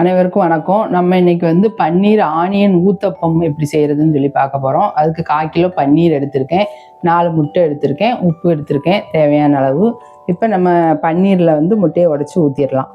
அனைவருக்கும் வணக்கம். நம்ம இன்னைக்கு வந்து பன்னீர் ஆனியன் ஊத்தப்பம் எப்படி செய்யறதுன்னு சொல்லி பார்க்க போறோம். அதுக்கு 1/4 கிலோ பன்னீர் எடுத்திருக்கேன், 4 முட்டை எடுத்திருக்கேன், உப்பு எடுத்திருக்கேன் தேவையான அளவு. இப்போ நம்ம பன்னீர்ல வந்து முட்டையை உடைச்சு ஊத்திடலாம்.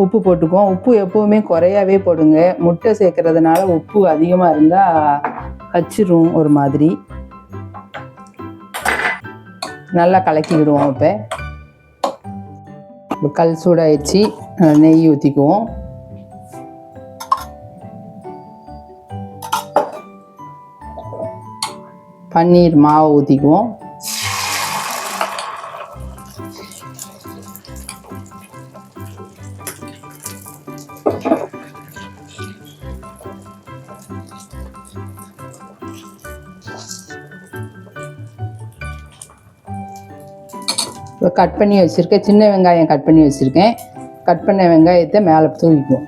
உப்பு போட்டுக்குவோம். உப்பு எப்போவுமே குறையாவே போடுங்க. முட்டை சேர்க்கறதுனால உப்பு அதிகமாக இருந்தால் கச்சிரும் ஒரு மாதிரி. நல்லா கலக்கி விடுவோம். இப்போ கல் சூடாயிடுச்சு, நெய் ஊற்றிக்குவோம். பன்னீர் மாவு ஊற்றிக்குவோம். கட் பண்ணி வச்சுருக்கேன், சின்ன வெங்காயம் கட் பண்ணி வச்சுருக்கேன். கட் பண்ண வெங்காயத்தை மேலே தூவிக்குவோம்.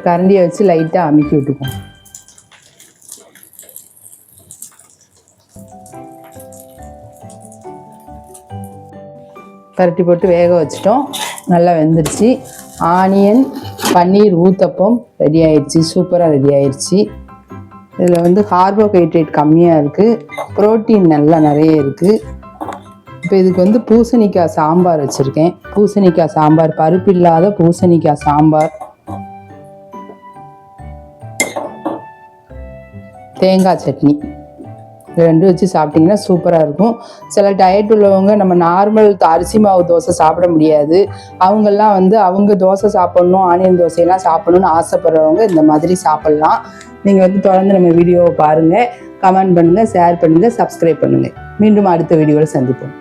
கரண்டியை வச்சு லைட்டாக அமுக்கி விட்டுக்குவோம். பரட்டி போட்டு வேக வச்சிட்டோம், நல்லா வெந்துருச்சு. ஆனியன் பன்னீர் ஊத்தப்பம் ரெடி ஆயிடுச்சு, சூப்பராக ரெடி ஆயிடுச்சு. இதில் வந்து கார்போஹைட்ரேட் கம்மியாக இருக்குது, புரோட்டீன் நல்லா நிறைய இருக்குது. இப்போ இதுக்கு வந்து பூசணிக்காய் சாம்பார் வச்சுருக்கேன். பூசணிக்காய் சாம்பார், பருப்பு இல்லாத பூசணிக்காய் சாம்பார், தேங்காய் சட்னி, இது ரெண்டும் வச்சு சாப்பிட்டிங்கன்னா சூப்பராக இருக்கும். சில டயட் உள்ளவங்க நம்ம நார்மல் அரிசி மாவு தோசை சாப்பிட முடியாது. அவங்கெல்லாம் வந்து அவங்க தோசை சாப்பிட்ணும், ஆனியன் தோசையெல்லாம் சாப்பிட்ணுன்னு ஆசைப்படுறவங்க இந்த மாதிரி சாப்பிட்லாம். நீங்கள் வந்து தொடர்ந்து நம்ம வீடியோவை பாருங்கள், கமெண்ட் பண்ணுங்கள், ஷேர் பண்ணுங்கள், சப்ஸ்கிரைப் பண்ணுங்கள். மீண்டும் அடுத்த வீடியோவில் சந்திப்போம்.